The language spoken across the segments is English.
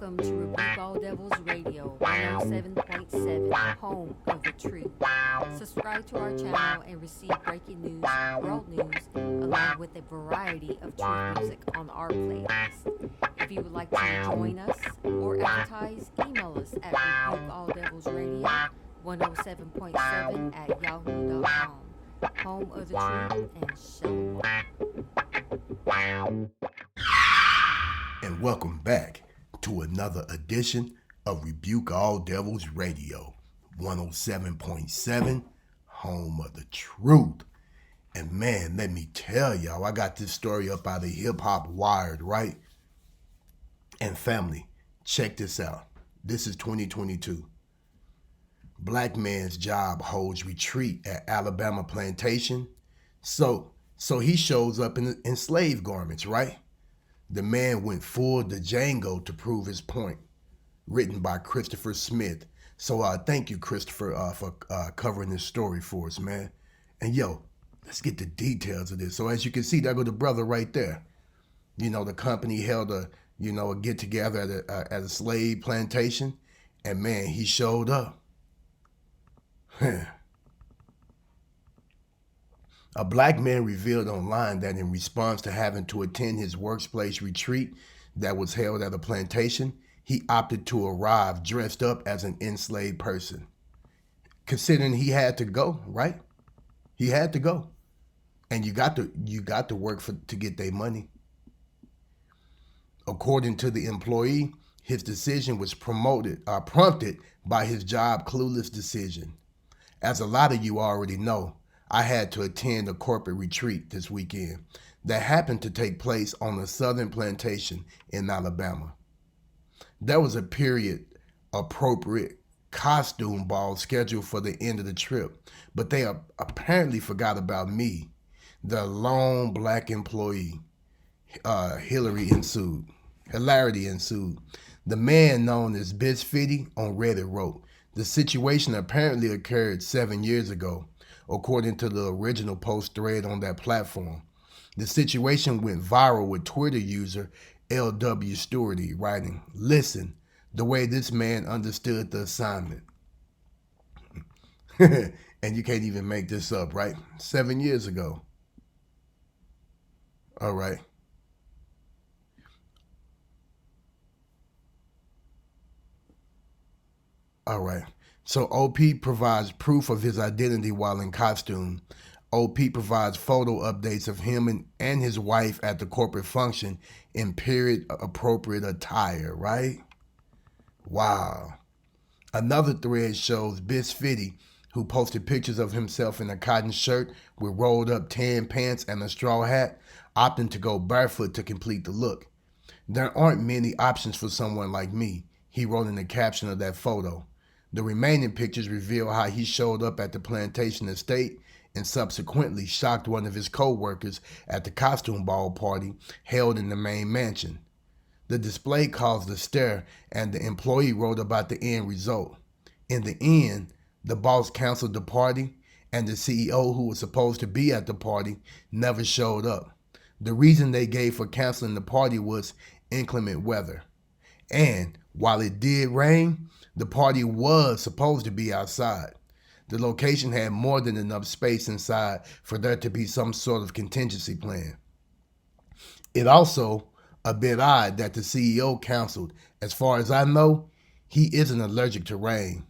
Welcome to Rebuke All Devils Radio 107.7, home of the truth. Subscribe to our channel and receive breaking news, world news, along with a variety of truth music on our playlist. If you would like to join us or advertise, email us at rebukealldevils.radio 107.7 at yahoo.com. Home of the truth and shalom. And welcome back to another edition of Rebuke All Devils Radio 107.7, home of the truth. And man, let me tell y'all, I got this story up out of Hip Hop Wired, right? And family, check this out. This is 2022. Black man's job holds retreat at Alabama Plantation. So he shows up in slave garments, right? The man went full Django to prove his point. Written by Christopher Smith. So thank you, Christopher, for covering this story for us, man. And yo, let's get the details of this. So as you can see, there go the brother right there. You know, the company held a get together at a slave plantation, and man, he showed up. A black man revealed online that in response to having to attend his workplace retreat that was held at a plantation, he opted to arrive dressed up as an enslaved person. Considering he had to go, right? He had to go. And you got to work to get their money. According to the employee, his decision was prompted by his job clueless decision. As a lot of you already know, I had to attend a corporate retreat this weekend that happened to take place on the southern plantation in Alabama. There was a period appropriate costume ball scheduled for the end of the trip, but they apparently forgot about me, the lone black employee. Hilarity ensued. The man known as Biz Fitty on Reddit wrote, the situation apparently occurred 7 years ago. According to the original post thread on that platform. The situation went viral with Twitter user LW Stewarty writing, listen, the way this man understood the assignment. And you can't even make this up, right? 7 years ago. All right. All right. So OP provides proof of his identity while in costume. OP provides photo updates of him and his wife at the corporate function in period appropriate attire, right? Wow. Another thread shows Biz Fitty, who posted pictures of himself in a cotton shirt with rolled up tan pants and a straw hat, opting to go barefoot to complete the look. There aren't many options for someone like me, he wrote in the caption of that photo. The remaining pictures reveal how he showed up at the plantation estate and subsequently shocked one of his co-workers at the costume ball party held in the main mansion. The display caused a stir, and the employee wrote about the end result. In the end, the boss canceled the party, and the CEO who was supposed to be at the party never showed up. The reason they gave for canceling the party was inclement weather. And while it did rain, the party was supposed to be outside. The location had more than enough space inside for there to be some sort of contingency plan. It also a bit odd that the CEO counseled. As far as I know, he isn't allergic to rain.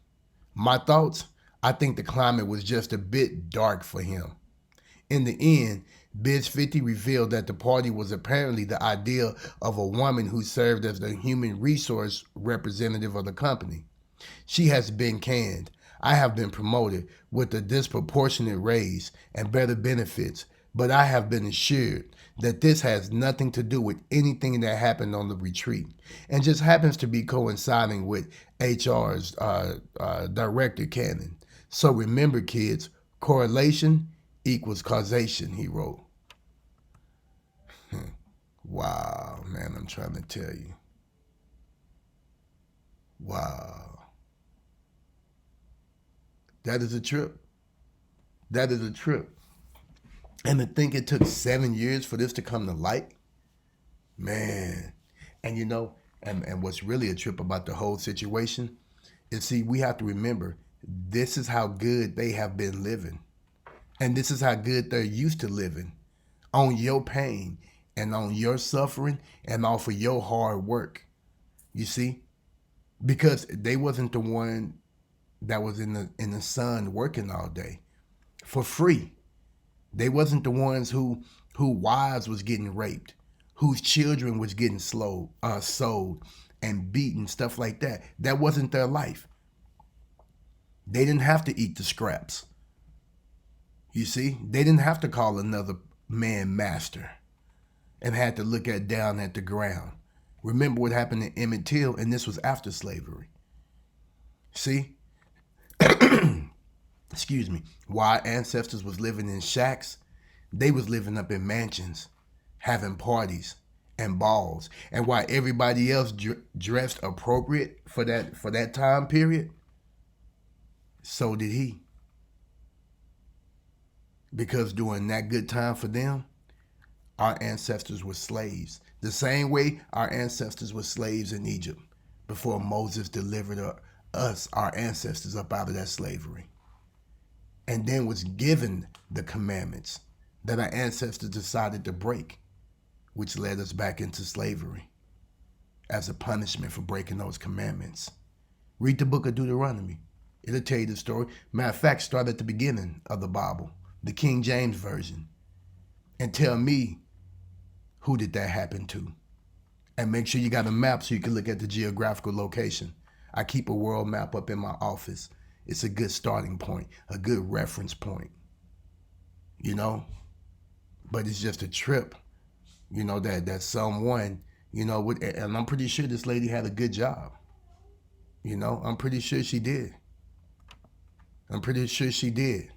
My thoughts? I think the climate was just a bit dark for him. In the end, Biz 50 revealed that the party was apparently the idea of a woman who served as the human resource representative of the company. She has been canned. I have been promoted with a disproportionate raise and better benefits, but I have been assured that this has nothing to do with anything that happened on the retreat and just happens to be coinciding with HR's director canon. So remember, kids, correlation equals causation, he wrote. Wow, man, I'm trying to tell you. Wow. That is a trip. That is a trip. And to think it took 7 years for this to come to light, man. And And what's really a trip about the whole situation is, see, we have to remember, this is how good they have been living. And this is how good they're used to living, on your pain and on your suffering and off of your hard work. You see? Because they wasn't the one that was in the sun working all day for free. They wasn't the ones who wives was getting raped, whose children was getting sold and beaten, stuff like that. That wasn't their life. They didn't have to eat the scraps. You see, they didn't have to call another man master and had to look down at the ground. Remember what happened to Emmett Till, and this was after slavery. See? Excuse me. While our ancestors was living in shacks, they was living up in mansions, having parties and balls. And while everybody else dressed appropriate for that time period, so did he. Because during that good time for them, our ancestors were slaves. The same way our ancestors were slaves in Egypt before Moses delivered us, our ancestors, up out of that slavery. And then was given the commandments that our ancestors decided to break, which led us back into slavery as a punishment for breaking those commandments. Read the book of Deuteronomy. It'll tell you the story. Matter of fact, start at the beginning of the Bible, the King James Version, and tell me, who did that happen to? And make sure you got a map so you can look at the geographical location. I keep a world map up in my office. It's a good starting point, a good reference point, you know? But it's just a trip, you know, that someone, you know, and I'm pretty sure this lady had a good job. You know, I'm pretty sure she did. I'm pretty sure she did.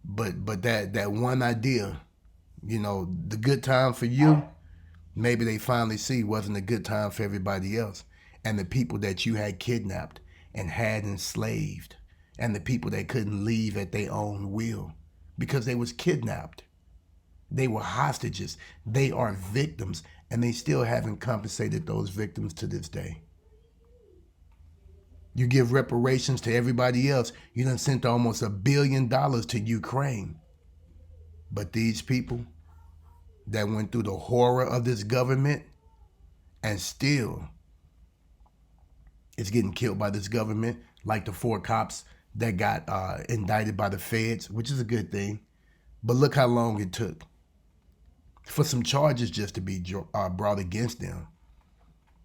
But that one idea, you know, the good time for you, maybe they finally see wasn't a good time for everybody else. And the people that you had kidnapped and had enslaved, and the people that couldn't leave at their own will because they was kidnapped. They were hostages. They are victims, and they still haven't compensated those victims to this day. You give reparations to everybody else. You done sent almost $1 billion to Ukraine. But these people that went through the horror of this government and still is getting killed by this government, like the 4 cops that got indicted by the feds, which is a good thing. But look how long it took for some charges just to be brought against them.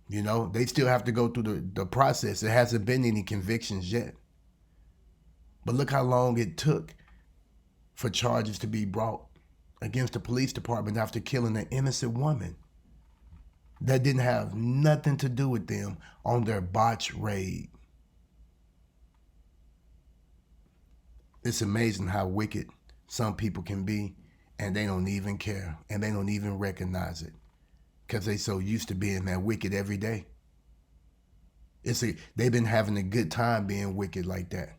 You know, they still have to go through the process. There hasn't been any convictions yet. But look how long it took for charges to be brought against the police department after killing an innocent woman that didn't have nothing to do with them on their botched raid. It's amazing how wicked some people can be, and they don't even care, and they don't even recognize it because they so used to being that wicked every day. They've been having a good time being wicked like that.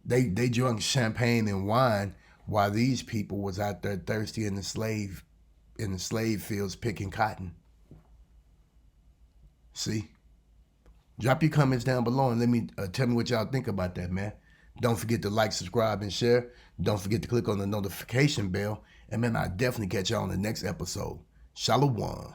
They drank champagne and wine while these people was out there thirsty in the slave fields picking cotton. See? Drop your comments down below and let me tell me what y'all think about that, man. Don't forget to like, subscribe, and share. Don't forget to click on the notification bell. And man, I'll definitely catch y'all on the next episode. Shalom.